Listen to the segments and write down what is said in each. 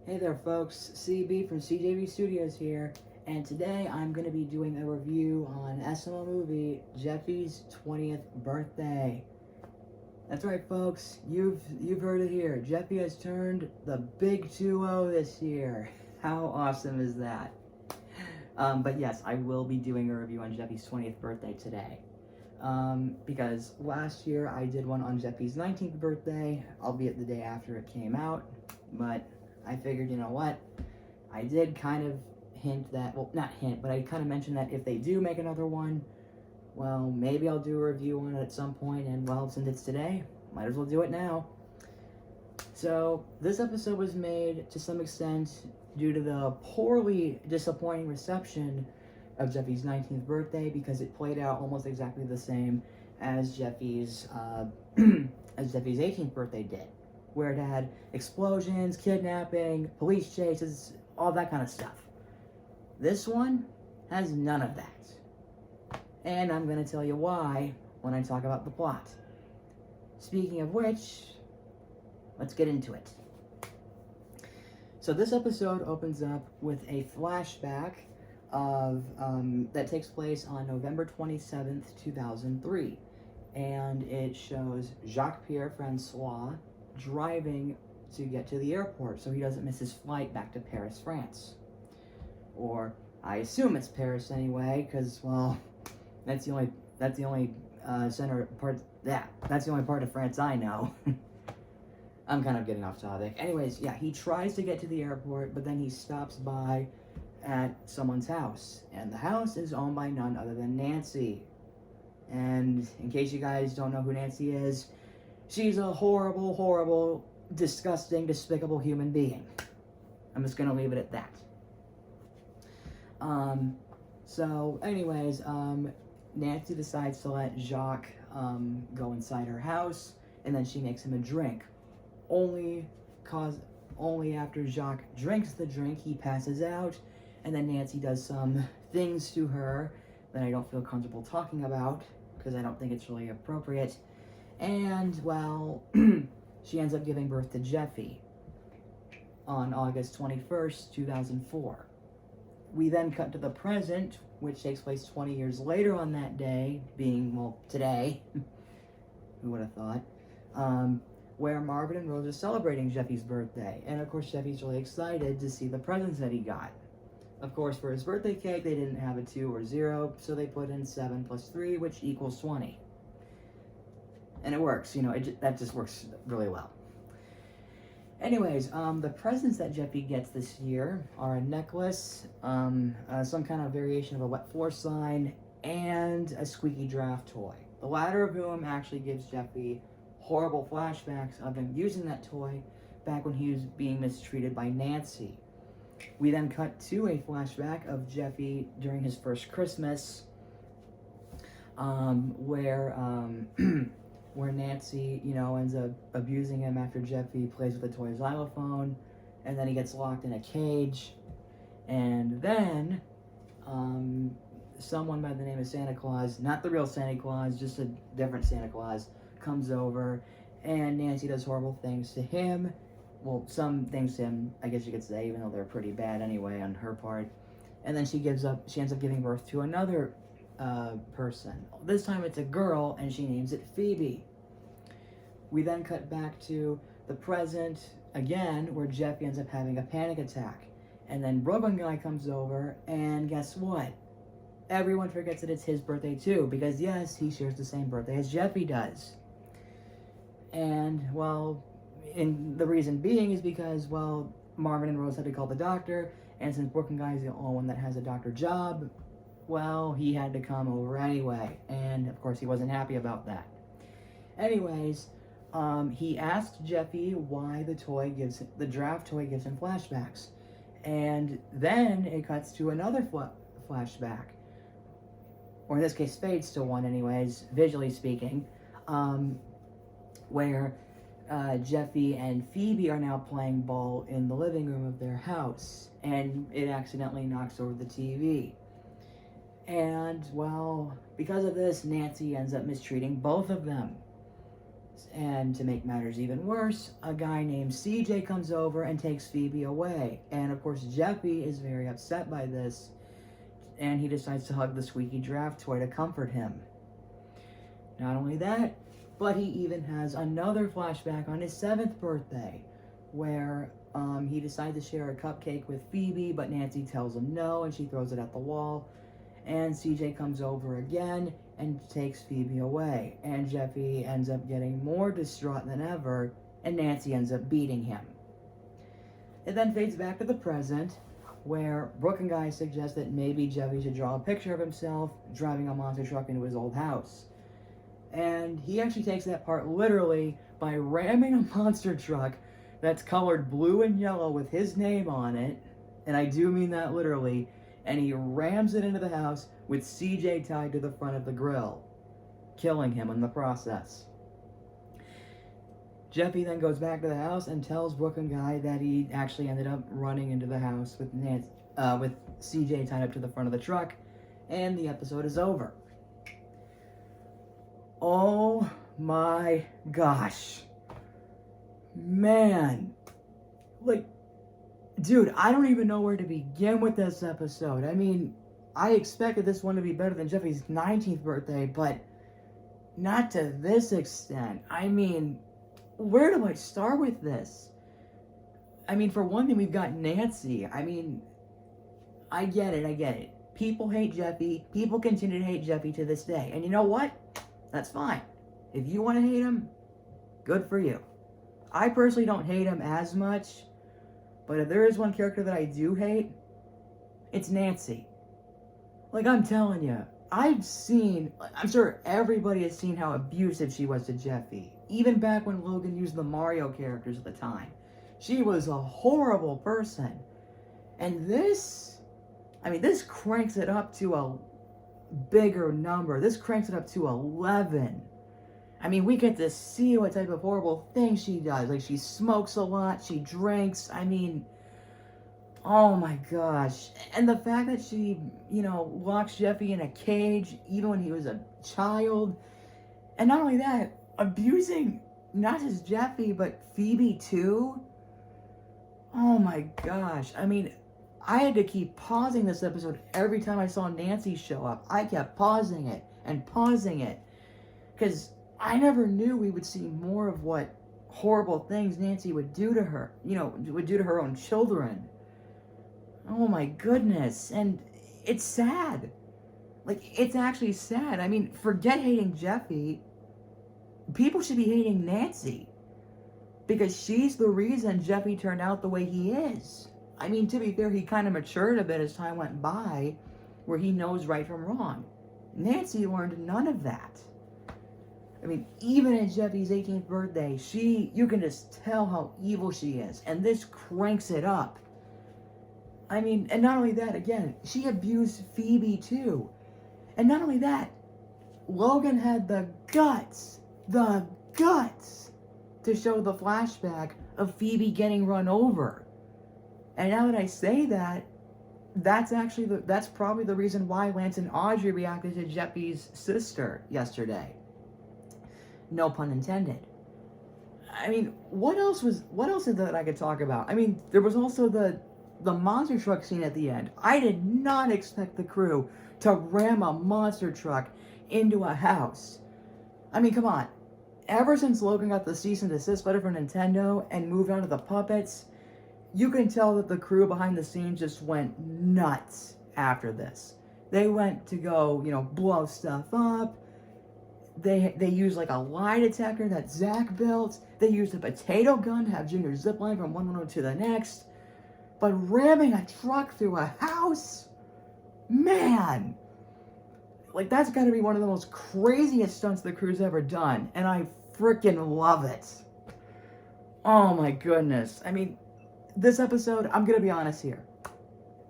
Hey there folks, CB from CJV Studios here, and today I'm going to be doing a review on SML movie Jeffy's 20th birthday. That's right folks, you've heard it here. Jeffy has turned the big 2-0 this year. How awesome is that? But yes, I will be doing a review on Jeffy's 20th birthday today. Because last year I did one on Jeffy's 19th birthday, albeit the day after it came out, but I figured, you know what, I did kind of hint that, well, not hint, but I kind of mentioned that if they do make another one, well, maybe I'll do a review on it at some point, and well, since it's today, might as well do it now. So, this episode was made, to some extent, due to the poorly disappointing reception of Jeffy's 19th birthday, because it played out almost exactly the same as Jeffy's 18th birthday did, where it had explosions, kidnapping, police chases, all that kind of stuff. This one has none of that. And I'm going to tell you why when I talk about the plot. Speaking of which, let's get into it. So this episode opens up with a flashback of that takes place on November 27th, 2003. And it shows Jacques-Pierre Francois driving to get to the airport so he doesn't miss his flight back to Paris, France. Or I assume it's Paris anyway, because well, that's the only part of France I know. I'm kind of getting off topic. Anyways, yeah, he tries to get to the airport, but then he stops by at someone's house, and the house is owned by none other than Nancy. And in case you guys don't know who Nancy is, she's a horrible, horrible, disgusting, despicable human being. I'm just gonna leave it at that. So anyways, Nancy decides to let Jacques go inside her house, and then she makes him a drink. Only after Jacques drinks the drink, he passes out, and then Nancy does some things to her that I don't feel comfortable talking about, because I don't think it's really appropriate. And, well, she ends up giving birth to Jeffy on August 21st, 2004. We then cut to the present, which takes place 20 years later on that day, being, well, today. Who would have thought? Where Marvin and Rose are celebrating Jeffy's birthday. And, of course, Jeffy's really excited to see the presents that he got. Of course, for his birthday cake, they didn't have a 2 or 0, so they put in 7 plus 3, which equals 20. And it works, you know, that just works really well. Anyways, the presents that Jeffy gets this year are a necklace, some kind of variation of a wet floor sign, and a squeaky draft toy. The latter of whom actually gives Jeffy horrible flashbacks of him using that toy back when he was being mistreated by Nancy. We then cut to a flashback of Jeffy during his first Christmas, where Nancy, you know, ends up abusing him after Jeffy plays with a toy xylophone, and then he gets locked in a cage, and then someone by the name of Santa Claus, not the real Santa Claus, just a different Santa Claus, comes over, and Nancy does horrible things to him. Well, some things to him, I guess you could say, even though they're pretty bad anyway on her part. And then she ends up giving birth to another person. This time it's a girl, and she names it Phoebe. We then cut back to the present again, where Jeffy ends up having a panic attack. And then Brooklyn Guy comes over, and guess what? Everyone forgets that it's his birthday too, because yes, he shares the same birthday as Jeffy does. And, well, the reason being is because, well, Marvin and Rose had to call the doctor, and since Brooklyn Guy is the only one that has a doctor job, well, he had to come over anyway, and of course he wasn't happy about that. Anyways, he asked Jeffy why the draft toy gives him flashbacks, and then it cuts to another flashback, or in this case fades to one anyways, visually speaking, where Jeffy and Phoebe are now playing ball in the living room of their house, and it accidentally knocks over the TV. And, well, because of this, Nancy ends up mistreating both of them. And to make matters even worse, a guy named CJ comes over and takes Phoebe away. And of course, Jeffy is very upset by this, and he decides to hug the squeaky giraffe toy to comfort him. Not only that, but he even has another flashback on his 7th birthday, where he decides to share a cupcake with Phoebe, but Nancy tells him no, and she throws it at the wall. And CJ comes over again and takes Phoebe away. And Jeffy ends up getting more distraught than ever, and Nancy ends up beating him. It then fades back to the present, where Brooke and Guy suggest that maybe Jeffy should draw a picture of himself driving a monster truck into his old house. And he actually takes that part literally by ramming a monster truck that's colored blue and yellow with his name on it, and I do mean that literally, and he rams it into the house with CJ tied to the front of the grill, killing him in the process. Jeffy then goes back to the house and tells Brooke and Guy that he actually ended up running into the house with CJ tied up to the front of the truck, and the episode is over. Oh my gosh. Man. Like, dude, I don't even know where to begin with this episode. I mean, I expected this one to be better than Jeffy's 19th birthday, but not to this extent. I mean, where do I start with this? I mean, for one thing, we've got Nancy. I mean, I get it. People hate Jeffy. People continue to hate Jeffy to this day. And you know what? That's fine. If you want to hate him, good for you. I personally don't hate him as much, but if there is one character that I do hate, it's Nancy. Like, I'm telling you, I'm sure everybody has seen how abusive she was to Jeffy. Even back when Logan used the Mario characters at the time. She was a horrible person. And this cranks it up to a bigger number. This cranks it up to 11. I mean, we get to see what type of horrible things she does. Like, she smokes a lot, she drinks. I mean, oh my gosh. And the fact that she, locks Jeffy in a cage, even when he was a child. And not only that, abusing not just Jeffy, but Phoebe too. Oh my gosh. I mean, I had to keep pausing this episode every time I saw Nancy show up. I kept pausing it and pausing it, because I never knew we would see more of what horrible things Nancy would do to her, would do to her own children. Oh my goodness. And it's sad. Like, it's actually sad. I mean, forget hating Jeffy. People should be hating Nancy, because she's the reason Jeffy turned out the way he is. I mean, to be fair, he kind of matured a bit as time went by, where he knows right from wrong. Nancy learned none of that. I mean, even at Jeffy's 18th birthday, you can just tell how evil she is. And this cranks it up. I mean, and not only that, again, she abused Phoebe too. And not only that, Logan had the guts to show the flashback of Phoebe getting run over. And now that I say that, that's probably the reason why Lance and Audrey reacted to Jeffy's sister yesterday. No pun intended. I mean, what else is that I could talk about? I mean, there was also the monster truck scene at the end. I did not expect the crew to ram a monster truck into a house. I mean, come on. Ever since Logan got the cease and desist letter from Nintendo and moved on to the puppets, you can tell that the crew behind the scenes just went nuts after this. They went to go, blow stuff up. They used like a lie detector that Zach built. They used a potato gun to have Junior zipline from one window to the next. But ramming a truck through a house? Man! Like, that's gotta be one of the most craziest stunts the crew's ever done. And I freaking love it. Oh my goodness. I mean, this episode, I'm gonna be honest here.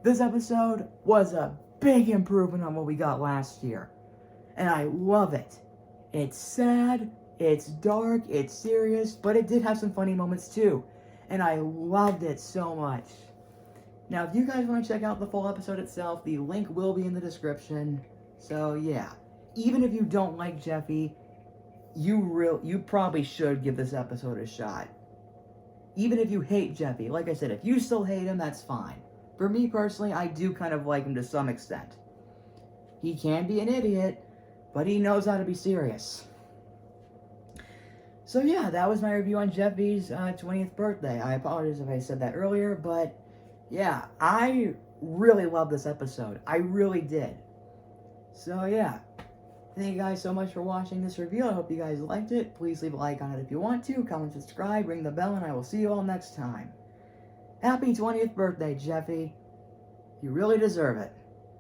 This episode was a big improvement on what we got last year. And I love it. It's sad, it's dark, it's serious, but it did have some funny moments too. And I loved it so much. Now, if you guys want to check out the full episode itself, the link will be in the description. So yeah, even if you don't like Jeffy, you probably should give this episode a shot. Even if you hate Jeffy, like I said, if you still hate him, that's fine. For me personally, I do kind of like him to some extent. He can be an idiot, but he knows how to be serious. So yeah, that was my review on Jeffy's 20th birthday. I apologize if I said that earlier, but yeah, I really love this episode. I really did. So yeah, thank you guys so much for watching this review. I hope you guys liked it. Please leave a like on it if you want to. Comment, subscribe, ring the bell, and I will see you all next time. Happy 20th birthday, Jeffy. You really deserve it.